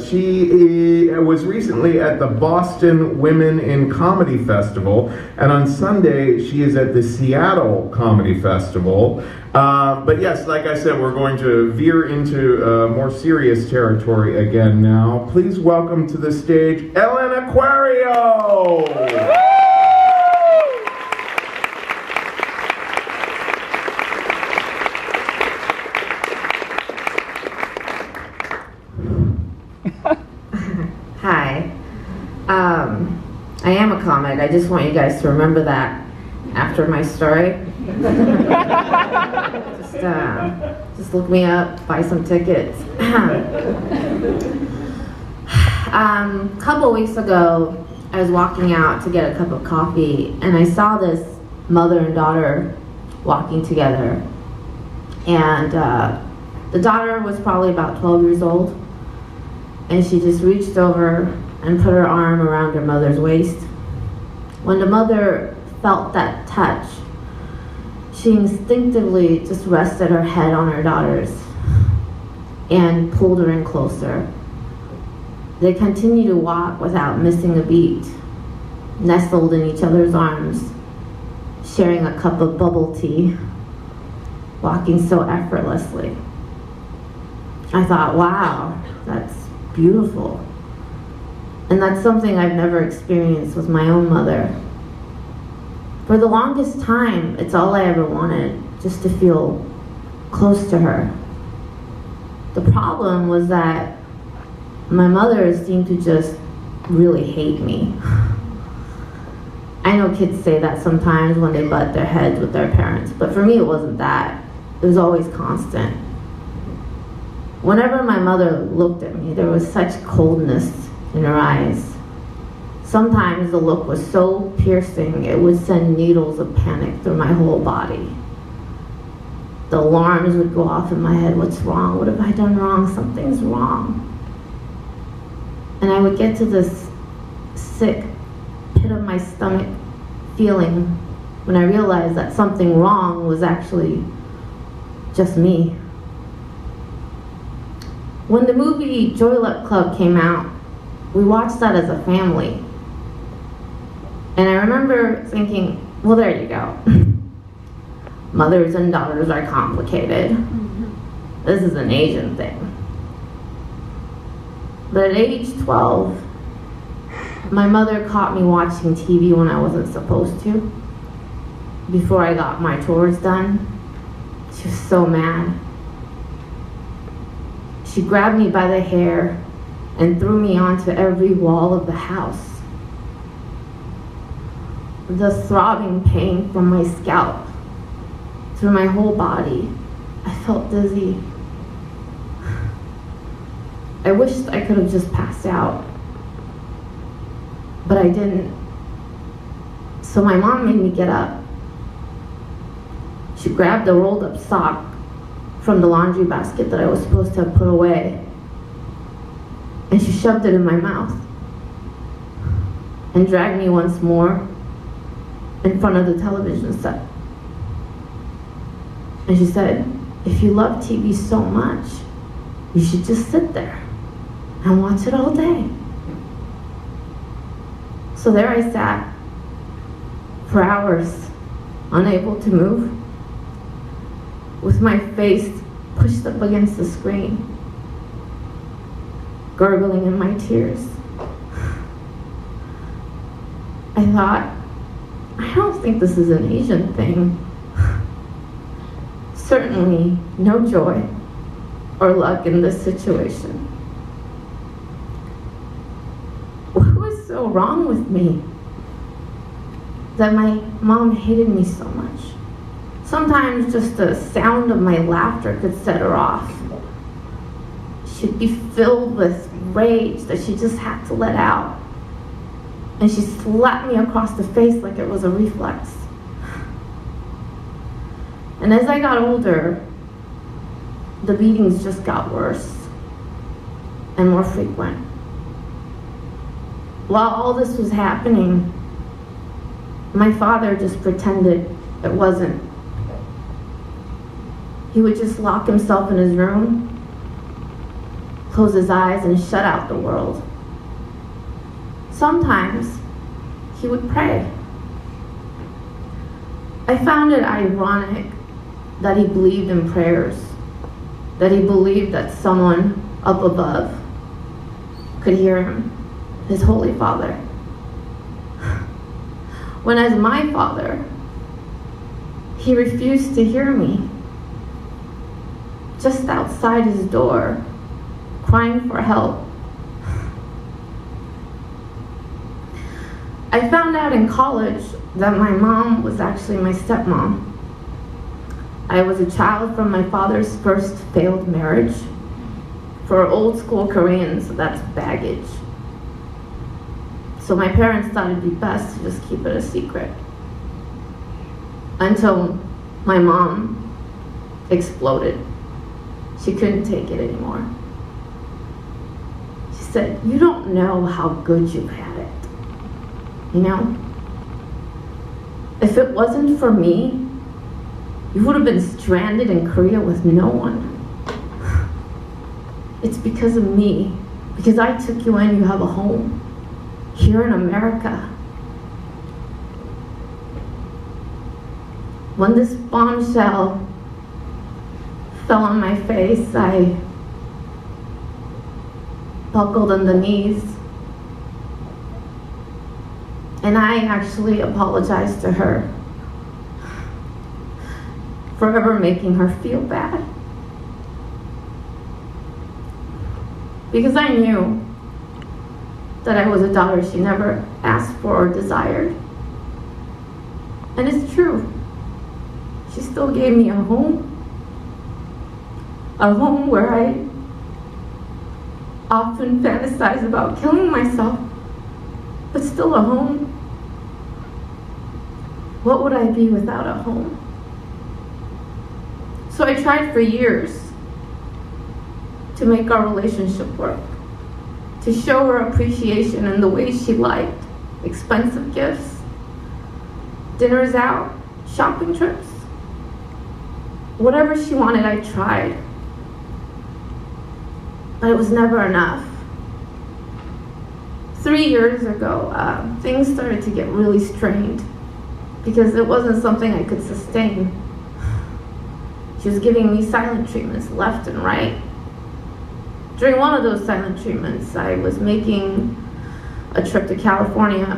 She was recently at the Boston Women in Comedy Festival, and on Sunday she is at the Seattle Comedy Festival. But yes, like I said, we're going to veer into more serious territory again now. Please welcome to the stage Ellen Acuario! Hi. I am a comic. I just want you guys to remember that after my story. Just look me up, buy some tickets. A couple weeks ago, I was walking out to get a cup of coffee, and I saw this mother and daughter walking together. And the daughter was probably about 12 years old, and she just reached over and put her arm around her mother's waist. When the mother felt that touch, she instinctively just rested her head on her daughter's and pulled her in closer. They continued to walk without missing a beat, nestled in each other's arms, sharing a cup of bubble tea, walking so effortlessly. I thought, wow, that's beautiful. And that's something I've never experienced with my own mother. For the longest time, it's all I ever wanted, just to feel close to her. The problem was that my mother seemed to just really hate me. I know kids say that sometimes when they butt their heads with their parents, but for me it wasn't that. It was always constant. Whenever my mother looked at me, there was such coldness in her eyes. Sometimes the look was so piercing, it would send needles of panic through my whole body. The alarms would go off in my head. What's wrong? What have I done wrong? Something's wrong. And I would get to this sick pit of my stomach feeling when I realized that something wrong was actually just me. When the movie Joy Luck Club came out, we watched that as a family. And I remember thinking, well, there you go. Mothers and daughters are complicated. This is an Asian thing. But at age 12, my mother caught me watching TV when I wasn't supposed to. Before I got my chores done, she was so mad. She grabbed me by the hair and threw me onto every wall of the house. The throbbing pain from my scalp through my whole body. I felt dizzy. I wished I could have just passed out, but I didn't. So my mom made me get up. She grabbed a rolled up sock from the laundry basket that I was supposed to have put away, and she shoved it in my mouth and dragged me once more in front of the television set. And she said, if you love TV so much, you should just sit there and watch it all day. So there I sat for hours, unable to move, with my face pushed up against the screen, gurgling in my tears. I thought, I don't think this is an Asian thing. Certainly no joy or luck in this situation. What was so wrong with me that my mom hated me so much? Sometimes just the sound of my laughter could set her off. She'd be filled with rage that she just had to let out. And she slapped me across the face like it was a reflex. And as I got older, the beatings just got worse and more frequent. While all this was happening, my father just pretended it wasn't. He would just lock himself in his room close his eyes and shut out the world. Sometimes he would pray. I found it ironic that he believed in prayers, that he believed that someone up above could hear him, his Holy Father. When as my Father, he refused to hear me, just outside his door, crying for help. I found out in college that my mom was actually my stepmom. I was a child from my father's first failed marriage. For old school Koreans, that's baggage. So my parents thought it'd be best to just keep it a secret. Until my mom exploded. She couldn't take it anymore. She said, "You don't know how good you've had it. You know? If it wasn't for me, you would have been stranded in Korea with no one. It's because of me. Because I took you in, you have a home. Here in America." When this bombshell fell on my face, I buckled on the knees. And I actually apologized to her for ever making her feel bad. Because I knew that I was a daughter she never asked for or desired. And it's true. She still gave me a home where I often fantasize about killing myself, but still a home. What would I be without a home? So I tried for years to make our relationship work, to show her appreciation in the ways she liked: expensive gifts, dinners out, shopping trips. Whatever she wanted, I tried. But it was never enough. 3 years ago, things started to get really strained because it wasn't something I could sustain. She was giving me silent treatments left and right. During one of those silent treatments, I was making a trip to California,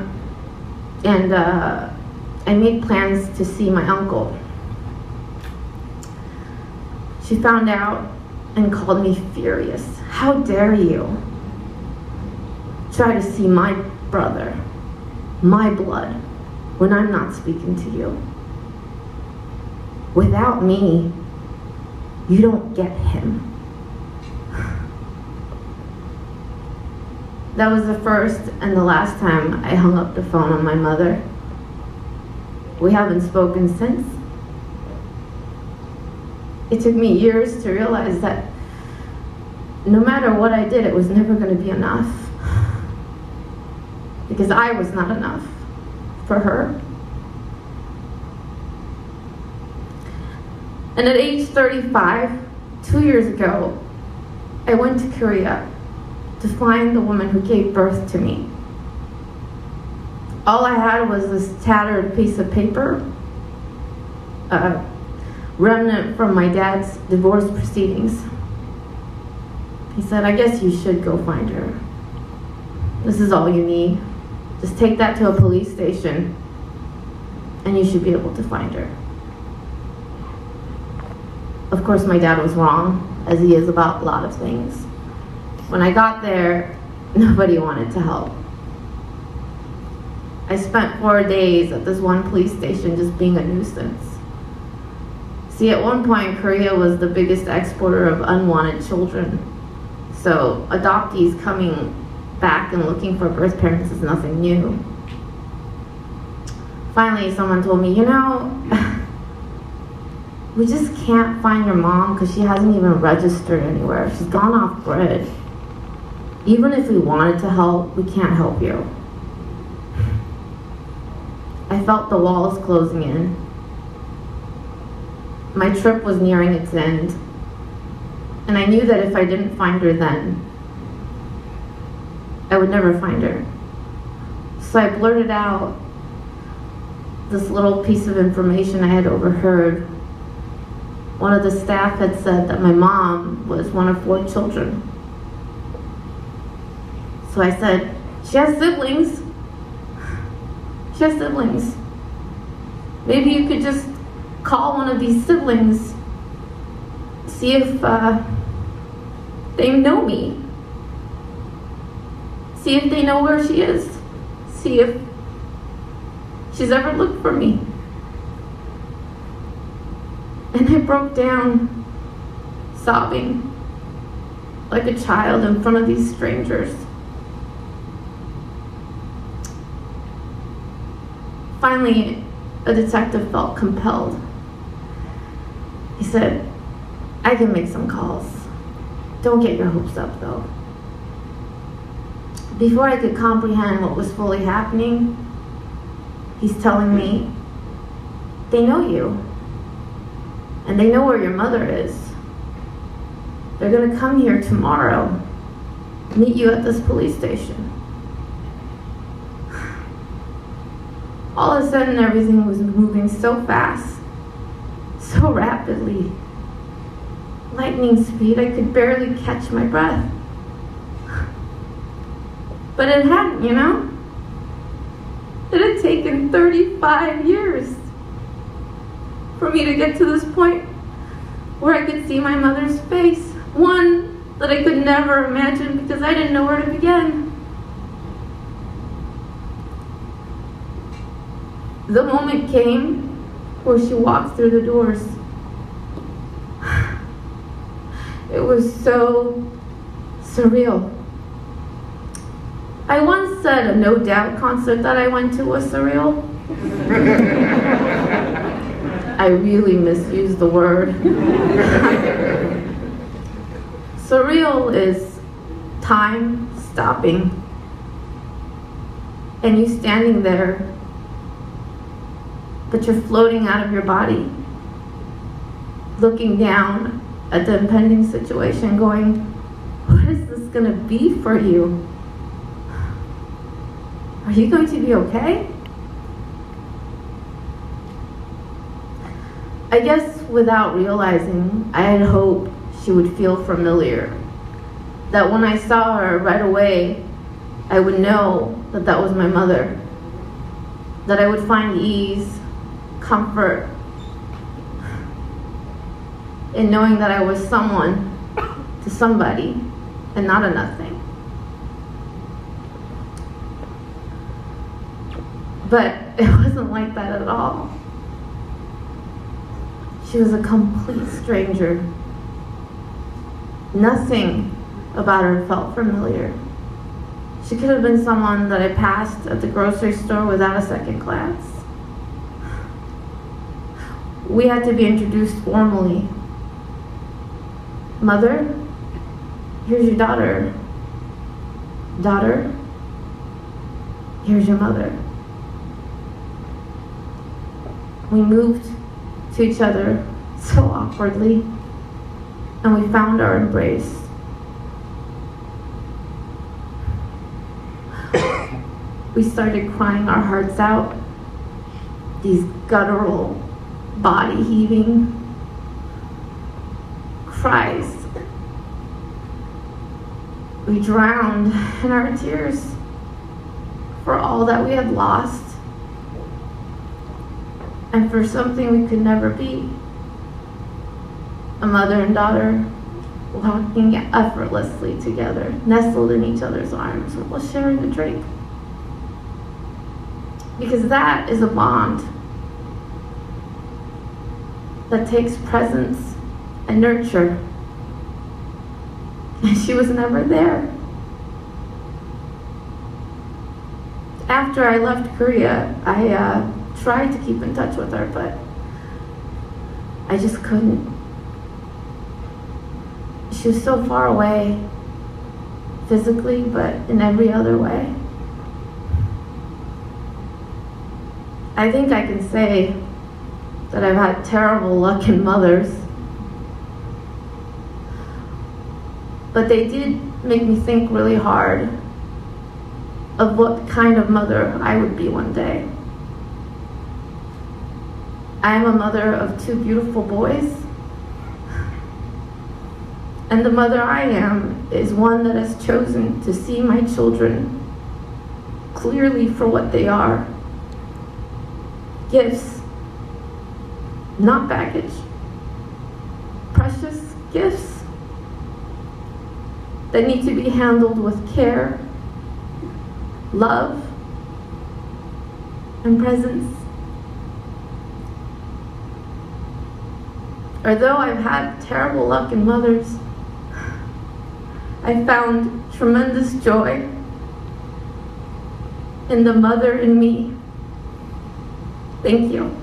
and I made plans to see my uncle. She found out and called me furious. "How dare you try to see my brother, my blood, when I'm not speaking to you? Without me, you don't get him." That was the first and the last time I hung up the phone on my mother. We haven't spoken since. It took me years to realize that no matter what I did, it was never going to be enough. Because I was not enough for her. And at age 35, 2 years ago, I went to Korea to find the woman who gave birth to me. All I had was this tattered piece of paper, a remnant from my dad's divorce proceedings. He said, "I guess you should go find her. This is all you need. Just take that to a police station, and you should be able to find her." Of course, my dad was wrong, as he is about a lot of things. When I got there, nobody wanted to help. I spent 4 days at this one police station just being a nuisance. See, at one point, Korea was the biggest exporter of unwanted children. So adoptees coming back and looking for birth parents is nothing new. Finally, someone told me, "You know, we just can't find your mom because she hasn't even registered anywhere. She's gone off grid. Even if we wanted to help, we can't help you." I felt the walls closing in. My trip was nearing its end, And I knew that if I didn't find her then, I would never find her. So I blurted out this little piece of information I had overheard. One of the staff had said that my mom was one of 4 children. So I said, she has siblings. She has siblings. Maybe you could just call one of these siblings, see if they know me. See if they know where she is. See if she's ever looked for me. And I broke down, sobbing like a child in front of these strangers. Finally, a detective felt compelled. He said, I can make some calls. Don't get your hopes up, though. Before I could comprehend what was fully happening, he's telling me, they know you. And they know where your mother is. They're gonna come here tomorrow, meet you at this police station. All of a sudden, everything was moving so fast, so rapidly. Lightning speed, I could barely catch my breath. But it hadn't, you know? It had taken 35 years for me to get to this point where I could see my mother's face. One that I could never imagine because I didn't know where to begin. The moment came where she walked through the doors. It was so surreal. I once said a No Doubt concert that I went to was surreal. I really misused the word. Surreal is time stopping and you standing there, but you're floating out of your body, looking down at the impending situation, going, what is this gonna be for you? Are you going to be okay? I guess without realizing, I had hoped she would feel familiar. That when I saw her right away, I would know that that was my mother. That I would find ease, comfort, in knowing that I was someone to somebody and not a nothing. But it wasn't like that at all. She was a complete stranger. Nothing about her felt familiar. She could have been someone that I passed at the grocery store without a second glance. We had to be introduced formally. Mother, here's your daughter. Daughter, here's your mother. We moved to each other so awkwardly, and we found our embrace. We started crying our hearts out, these guttural, body heaving cries. We drowned in our tears for all that we had lost and for something we could never be. A mother and daughter walking effortlessly together, nestled in each other's arms while sharing a drink. Because that is a bond that takes presence and nurture. And she was never there. After I left Korea, I tried to keep in touch with her, but I just couldn't. She was so far away, physically, but in every other way. I think I can say that I've had terrible luck in mothers. But they did make me think really hard of what kind of mother I would be one day. I am a mother of 2 beautiful boys. And the mother I am is one that has chosen to see my children clearly for what they are. Gifts, not baggage. Precious gifts that need to be handled with care, love, and presence. Although I've had terrible luck in mothers, I found tremendous joy in the mother in me. Thank you.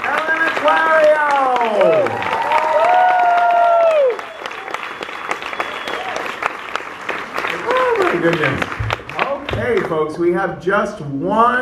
Acuario! Oh my goodness. Okay, folks, we have just one